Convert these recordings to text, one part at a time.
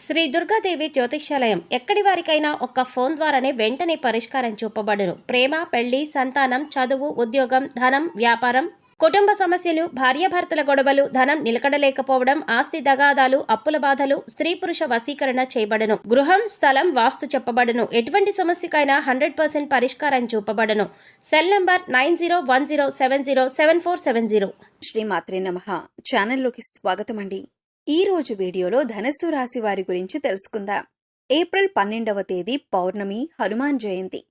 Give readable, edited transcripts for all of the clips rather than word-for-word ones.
శ్రీ దుర్గాదేవి జ్యోతిష్యాలయం ఎక్కడి వారికైనా ఒక్క ఫోన్ ద్వారానే వెంటనే పరిష్కారం చూపబడును. ప్రేమ, పెళ్లి, సంతానం, చదువు, ఉద్యోగం, ధనం, వ్యాపారం, కుటుంబ సమస్యలు, భార్యాభర్తల గొడవలు, ధనం నిలకడలేకపోవడం, ఆస్తి తగాదాలు, అప్పుల బాధలు, స్త్రీ పురుష వశీకరణ చేయబడును. గృహం, స్థలం, వాస్తు చెప్పబడును. ఎటువంటి సమస్యకైనా 100% పరిష్కారం చూపబడును. Cell number 9010707470. శ్రీమాత్రే నమః. ఛానల్లోకి స్వాగతం అండి. ఈ రోజు వీడియోలో ధనస్సు రాశి వారి గురించి తెలుసుకుందాం. ఏప్రిల్ 12వ తేదీ పౌర్ణమి, హనుమాన్ జయంతి.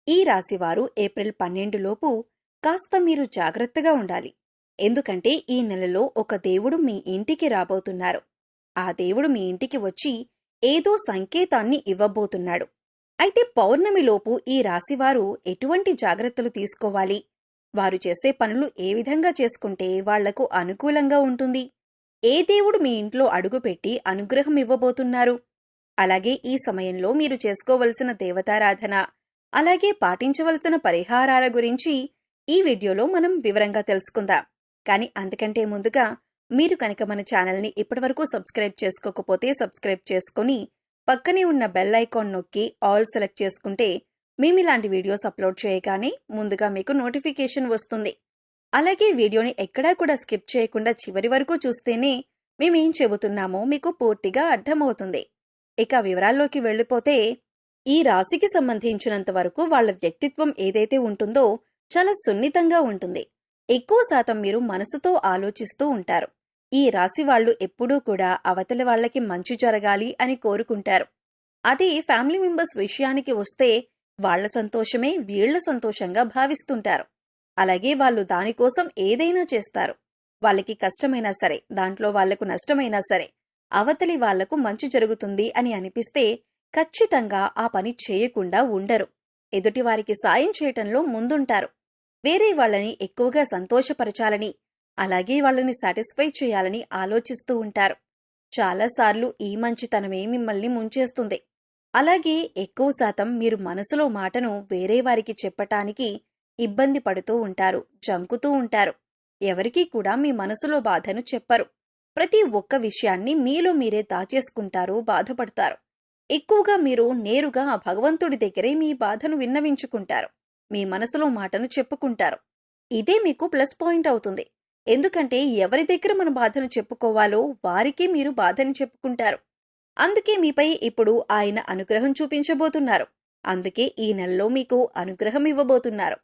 ఈ రాశివారు ఏప్రిల్ 12 లోపు కాస్త మీరు జాగ్రత్తగా ఉండాలి. ఎందుకంటే ఈ నెలలో ఒక దేవుడు మీ ఇంటికి రాబోతున్నారు. ఆ దేవుడు మీ ఇంటికి వచ్చి ఏదో సంకేతాన్ని ఇవ్వబోతున్నాడు. అయితే పౌర్ణమిలోపు ఈ రాశివారు ఎటువంటి జాగ్రత్తలు తీసుకోవాలి? వారు చేసే పనులు ఏ విధంగా చేసుకుంటే వాళ్లకు అనుకూలంగా ఉంటుంది? ఏ దేవుడు మీ ఇంట్లో అడుగుపెట్టి అనుగ్రహం ఇవ్వబోతున్నారు? అలాగే ఈ సమయంలో మీరు చేసుకోవలసిన దేవతారాధన, అలాగే పాటించవలసిన పరిహారాల గురించి ఈ వీడియోలో మనం వివరంగా తెలుసుకుందాం. కానీ అంతకంటే ముందుగా మీరు కనుక మన ఛానల్ని ఇప్పటివరకు సబ్స్క్రైబ్ చేసుకోకపోతే సబ్స్క్రైబ్ చేసుకుని పక్కనే ఉన్న బెల్ ఐకాన్ నొక్కి ఆల్ సెలెక్ట్ చేసుకుంటే మేమిలాంటి వీడియోస్ అప్లోడ్ చేయగానే ముందుగా మీకు నోటిఫికేషన్ వస్తుంది. అలాగే వీడియోని ఎక్కడా కూడా స్కిప్ చేయకుండా చివరి వరకు చూస్తేనే మేమేం చెబుతున్నామో మీకు పూర్తిగా అర్థమవుతుంది. ఇక వివరాల్లోకి వెళ్ళిపోతే, ఈ రాశికి సంబంధించినంత వరకు వాళ్ల వ్యక్తిత్వం ఏదైతే ఉంటుందో చాలా సున్నితంగా ఉంటుంది. ఎక్కువ శాతం మీరు మనసుతో ఆలోచిస్తూ ఉంటారు. ఈ రాశి వాళ్లు ఎప్పుడూ కూడా అవతలి వాళ్లకి మంచి జరగాలి అని కోరుకుంటారు. అదే ఫ్యామిలీ మెంబర్స్ విషయానికి వస్తే వాళ్ల సంతోషమే వీళ్ల సంతోషంగా భావిస్తుంటారు. అలాగే వాళ్ళు దానికోసం ఏదైనా చేస్తారు. వాళ్ళకి కష్టమైనా సరే, దాంట్లో వాళ్లకు నష్టమైనా సరే, అవతలి వాళ్లకు మంచి జరుగుతుంది అని అనిపిస్తే ఖచ్చితంగా ఆ పని చేయకుండా ఉండరు. ఎదుటివారికి సాయం చేయటంలో ముందుంటారు. వేరే వాళ్ళని ఎక్కువగా సంతోషపరచాలని, అలాగే వాళ్ళని సాటిస్ఫై చేయాలని ఆలోచిస్తూ ఉంటారు. చాలాసార్లు ఈ మంచితనమే మిమ్మల్ని ముంచేస్తుంది. అలాగే ఎక్కువ శాతం మీరు మనసులో మాటను వేరే వారికి చెప్పటానికి ఇబ్బంది పడుతూ ఉంటారు, జంకుతూ ఉంటారు. ఎవరికీ కూడా మీ మనసులో బాధను చెప్పరు. ప్రతి ఒక్క విషయాన్ని మీలో మీరే దాచేసుకుంటారు, బాధపడతారు. ఎక్కువగా మీరు నేరుగా ఆ భగవంతుడి దగ్గరే మీ బాధను విన్నవించుకుంటారు. మీ మనసులో మాటను చెప్పుకుంటారు. ఇదే మీకు ప్లస్ పాయింట్ అవుతుంది. ఎందుకంటే ఎవరి దగ్గర మన బాధను చెప్పుకోవాలో వారికి మీరు బాధని చెప్పుకుంటారు. అందుకే మీపై ఇప్పుడు ఆయన అనుగ్రహం చూపించబోతున్నారు. అందుకే ఈ నెలలో మీకు అనుగ్రహం ఇవ్వబోతున్నారు.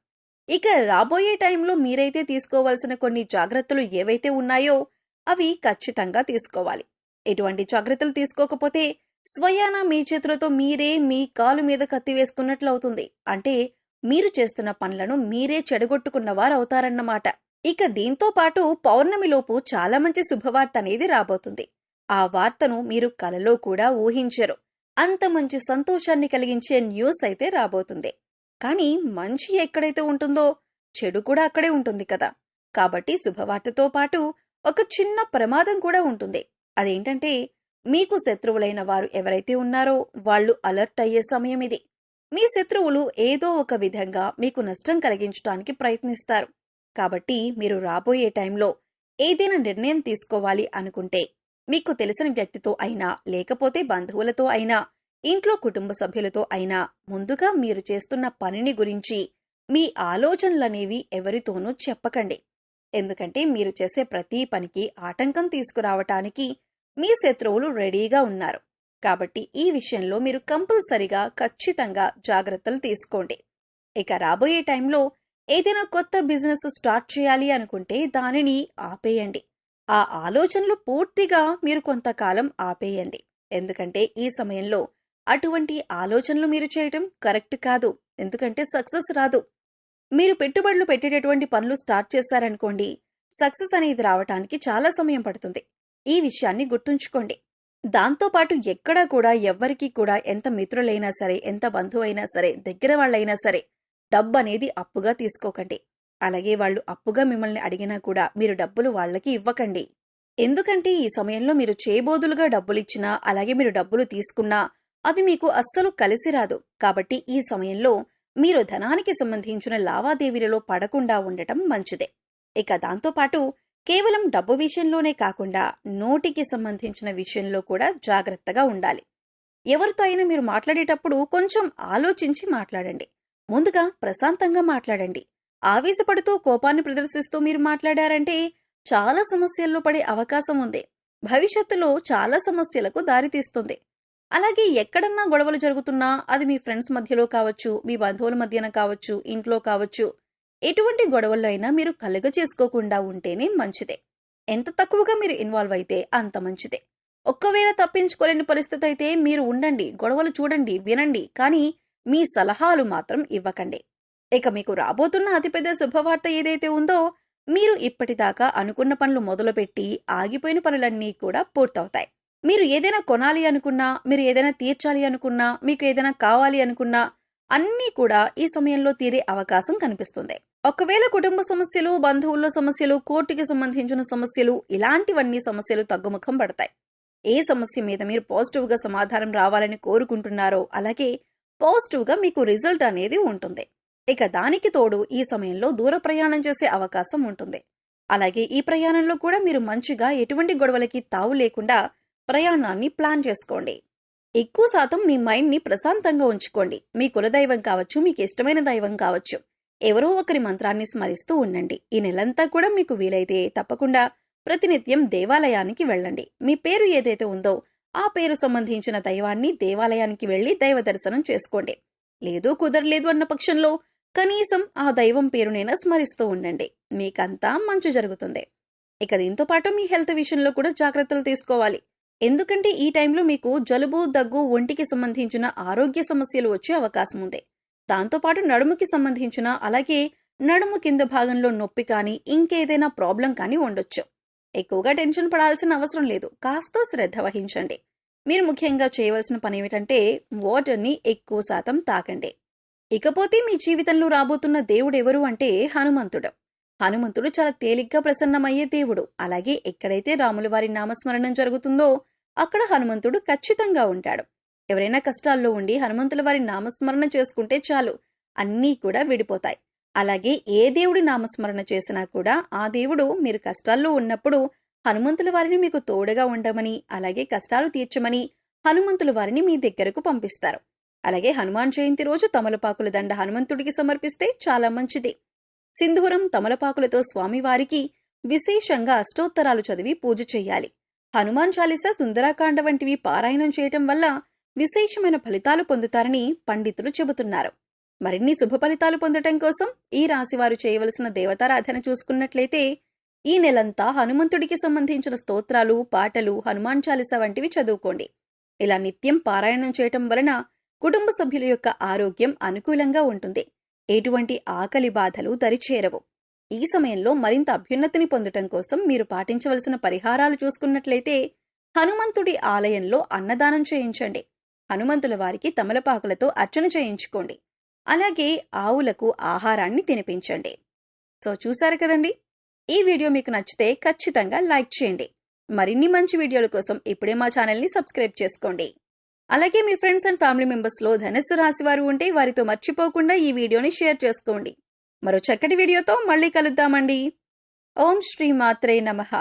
ఇక రాబోయే టైంలో మీరైతే తీసుకోవాల్సిన కొన్ని జాగ్రత్తలు ఏవైతే ఉన్నాయో అవి ఖచ్చితంగా తీసుకోవాలి. ఎటువంటి జాగ్రత్తలు తీసుకోకపోతే స్వయానా మీ చేతులతో మీరే మీ కాలు మీద కత్తి వేసుకున్నట్లు అవుతుంది. అంటే మీరు చేస్తున్న పనులను మీరే చెడగొట్టుకున్నవారవుతారన్నమాట. ఇక దీంతో పాటు పౌర్ణమిలోపు చాలా మంచి శుభవార్త అనేది రాబోతుంది. ఆ వార్తను మీరు కలలో కూడా ఊహించరు. అంత మంచి సంతోషాన్ని కలిగించే న్యూస్ అయితే రాబోతుంది. కానీ మంచి ఎక్కడైతే ఉంటుందో చెడు కూడా అక్కడే ఉంటుంది కదా. కాబట్టి శుభవార్తతో పాటు ఒక చిన్న ప్రమాదం కూడా ఉంటుంది. అదేంటంటే, మీకు శత్రువులైన వారు ఎవరైతే ఉన్నారో వాళ్ళు అలర్ట్ అయ్యే సమయం ఇది. మీ శత్రువులు ఏదో ఒక విధంగా మీకు నష్టం కలిగించడానికి ప్రయత్నిస్తారు. కాబట్టి మీరు రాబోయే టైంలో ఏదైనా నిర్ణయం తీసుకోవాలి అనుకుంటే మీకు తెలిసిన వ్యక్తితో అయినా, లేకపోతే బంధువులతో అయినా, ఇంట్లో కుటుంబ సభ్యులతో అయినా ముందుగా మీరు చేస్తున్న పనిని గురించి మీ ఆలోచనలనేవి ఎవరితోనూ చెప్పకండి. ఎందుకంటే మీరు చేసే ప్రతి పనికి ఆటంకం తీసుకురావటానికి మీ శత్రువులు రెడీగా ఉన్నారు. కాబట్టి ఈ విషయంలో మీరు కంపల్సరిగా ఖచ్చితంగా జాగ్రత్తలు తీసుకోండి. ఇక రాబోయే టైంలో ఏదైనా కొత్త బిజినెస్ స్టార్ట్ చేయాలి అనుకుంటే దానిని ఆపేయండి. ఆ ఆలోచనలు పూర్తిగా మీరు కొంతకాలం ఆపేయండి. ఎందుకంటే ఈ సమయంలో అటువంటి ఆలోచనలు మీరు చేయటం కరెక్ట్ కాదు. ఎందుకంటే సక్సెస్ రాదు. మీరు పెట్టుబడులు పెట్టేటటువంటి పనులు స్టార్ట్ చేశారనుకోండి, సక్సెస్ అనేది రావటానికి చాలా సమయం పడుతుంది. ఈ విషయాన్ని గుర్తుంచుకోండి. దాంతోపాటు ఎక్కడా కూడా ఎవ్వరికీ కూడా ఎంత మిత్రులైనా సరే, ఎంత బంధువైనా సరే, దగ్గర వాళ్ళైనా సరే డబ్బు అనేది అప్పుగా తీసుకోకండి. అలాగే వాళ్ళు అప్పుగా మిమ్మల్ని అడిగినా కూడా మీరు డబ్బులు వాళ్ళకి ఇవ్వకండి. ఎందుకంటే ఈ సమయంలో మీరు చేబోదులుగా డబ్బులిచ్చినా, అలాగే మీరు డబ్బులు తీసుకున్నా అది మీకు అస్సలు కలిసి రాదు. కాబట్టి ఈ సమయంలో మీరు ధనానికి సంబంధించిన లావాదేవీలలో పడకుండా ఉండటం మంచిదే. ఇక దాంతోపాటు కేవలం డబ్బు విషయంలోనే కాకుండా నోటికి సంబంధించిన విషయంలో కూడా జాగ్రత్తగా ఉండాలి. ఎవరితో అయినా మీరు మాట్లాడేటప్పుడు కొంచెం ఆలోచించి మాట్లాడండి. ముందుగా ప్రశాంతంగా మాట్లాడండి. ఆవేశపడుతూ కోపాన్ని ప్రదర్శిస్తూ మీరు మాట్లాడారంటే చాలా సమస్యల్లో పడే అవకాశం ఉంది. భవిష్యత్తులో చాలా సమస్యలకు దారితీస్తుంది. అలాగే ఎక్కడన్నా గొడవలు జరుగుతున్నా అది మీ ఫ్రెండ్స్ మధ్యలో కావచ్చు, మీ బంధువుల మధ్యన కావచ్చు, ఇంట్లో కావచ్చు, ఎటువంటి గొడవల్లో అయినా మీరు కలుగ చేసుకోకుండా ఉంటేనే మంచిదే. ఎంత తక్కువగా మీరు ఇన్వాల్వ్ అయితే అంత మంచిదే. ఒక్కవేళ తప్పించుకోలేని పరిస్థితి అయితే మీరు ఉండండి, గొడవలు చూడండి, వినండి, కానీ మీ సలహాలు మాత్రం ఇవ్వకండి. ఇక మీకు రాబోతున్న అతిపెద్ద శుభవార్త ఏదైతే ఉందో, మీరు ఇప్పటిదాకా అనుకున్న పనులు మొదలుపెట్టి ఆగిపోయిన పనులన్నీ కూడా పూర్తవుతాయి. మీరు ఏదైనా కొనాలి అనుకున్నా, మీరు ఏదైనా తీర్చాలి అనుకున్నా, మీకు ఏదైనా కావాలి అనుకున్నా అన్నీ కూడా ఈ సమయంలో తీరే అవకాశం కనిపిస్తుంది. ఒకవేళ కుటుంబ సమస్యలు, బంధువుల్లో సమస్యలు, కోర్టుకి సంబంధించిన సమస్యలు, ఇలాంటివన్నీ సమస్యలు తగ్గుముఖం పడతాయి. ఏ సమస్య మీద మీరు పాజిటివ్గా సమాధానం రావాలని కోరుకుంటున్నారో అలాగే పాజిటివ్గా మీకు రిజల్ట్ అనేది ఉంటుంది. ఇక దానికి తోడు ఈ సమయంలో దూర ప్రయాణం చేసే అవకాశం ఉంటుంది. అలాగే ఈ ప్రయాణంలో కూడా మీరు మంచిగా ఎటువంటి గొడవలకి తావు లేకుండా ప్రయాణాన్ని ప్లాన్ చేసుకోండి. ఎక్కువ శాతం మీ మైండ్ని ప్రశాంతంగా ఉంచుకోండి. మీ కులదైవం కావచ్చు, మీకు ఇష్టమైన దైవం కావచ్చు, ఎవరో ఒకరి మంత్రాన్ని స్మరిస్తూ ఉండండి. ఈ నెలంతా కూడా మీకు వీలైతే తప్పకుండా ప్రతినిత్యం దేవాలయానికి వెళ్ళండి. మీ పేరు ఏదైతే ఉందో ఆ పేరు సంబంధించిన దైవాన్ని దేవాలయానికి వెళ్లి దైవ దర్శనం చేసుకోండి. లేదు కుదరలేదు అన్న పక్షంలో కనీసం ఆ దైవం పేరునైనా స్మరిస్తూ ఉండండి. మీకంతా మంచి జరుగుతుంది. ఇక దీంతో పాటు మీ హెల్త్ విషయంలో కూడా జాగ్రత్తలు తీసుకోవాలి. ఎందుకంటే ఈ టైంలో మీకు జలుబు, దగ్గు, ఒంటికి సంబంధించిన ఆరోగ్య సమస్యలు వచ్చే అవకాశం ఉంది. దాంతోపాటు నడుముకి సంబంధించిన అలాగే నడుము కింద భాగంలో నొప్పి కానీ ఇంకేదైనా ప్రాబ్లం కానీ ఉండొచ్చు. ఎక్కువగా టెన్షన్ పడాల్సిన అవసరం లేదు. కాస్త శ్రద్ధ వహించండి. మీరు ముఖ్యంగా చేయవలసిన పని ఏమిటంటే వాటర్ని ఎక్కువ శాతం తాకండి. ఇకపోతే మీ జీవితంలో రాబోతున్న దేవుడు ఎవరు అంటే హనుమంతుడు. హనుమంతుడు చాలా తేలిగ్గా ప్రసన్నమయ్యే దేవుడు. అలాగే ఎక్కడైతే రాముల వారి నామస్మరణం జరుగుతుందో అక్కడ హనుమంతుడు ఖచ్చితంగా ఉంటాడు. ఎవరైనా కష్టాల్లో ఉండి హనుమంతుల వారి నామస్మరణ చేసుకుంటే చాలు, అన్నీ కూడా విడిపోతాయి. అలాగే ఏ దేవుడి నామస్మరణ చేసినా కూడా ఆ దేవుడు మీరు కష్టాల్లో ఉన్నప్పుడు హనుమంతుల వారిని మీకు తోడుగా ఉండమని, అలాగే కష్టాలు తీర్చమని హనుమంతుల వారిని మీ దగ్గరకు పంపిస్తారు. అలాగే హనుమాన్ జయంతి రోజు తమలపాకుల దండ హనుమంతుడికి సమర్పిస్తే చాలా మంచిది. సింధూరం, తమలపాకులతో స్వామివారికి విశేషంగా అష్టోత్తరాలు చదివి పూజ చెయ్యాలి. హనుమాన్ చాలీసా, సుందరాకాండ వంటివి పారాయణం చేయటం వల్ల విశేషమైన ఫలితాలు పొందుతారని పండితులు చెబుతున్నారు. మరిన్ని శుభ ఫలితాలు పొందటం కోసం ఈ రాశివారు చేయవలసిన దేవతారాధన చూసుకున్నట్లయితే ఈ నెలంతా హనుమంతుడికి సంబంధించిన స్తోత్రాలు, పాటలు, హనుమాన్ చాలీసా వంటివి చదువుకోండి. ఇలా నిత్యం పారాయణం చేయటం వలన కుటుంబ సభ్యుల యొక్క ఆరోగ్యం అనుకూలంగా ఉంటుంది. ఎటువంటి ఆకలి బాధలు దరిచేరవు. ఈ సమయంలో మరింత అభ్యున్నతిని పొందటం కోసం మీరు పాటించవలసిన పరిహారాలు చూసుకున్నట్లయితే హనుమంతుడి ఆలయంలో అన్నదానం చేయించండి. హనుమంతుల వారికి తమలపాకులతో అర్చన చేయించుకోండి. అలాగే ఆవులకు ఆహారాన్ని తినిపించండి. సో చూశారు కదండి, ఈ వీడియో మీకు నచ్చితే ఖచ్చితంగా లైక్ చేయండి. మరిన్ని మంచి వీడియోల కోసం ఇప్పుడే మా ఛానల్ని సబ్స్క్రైబ్ చేసుకోండి. అలాగే మీ ఫ్రెండ్స్ అండ్ ఫ్యామిలీ మెంబర్స్లో ధనుస్సు రాశి వారు ఉంటే వారితో మర్చిపోకుండా ఈ వీడియోని షేర్ చేసుకోండి. మరో చక్కటి వీడియోతో మళ్ళీ కలుద్దామండి. ఓం శ్రీ మాత్రే నమః.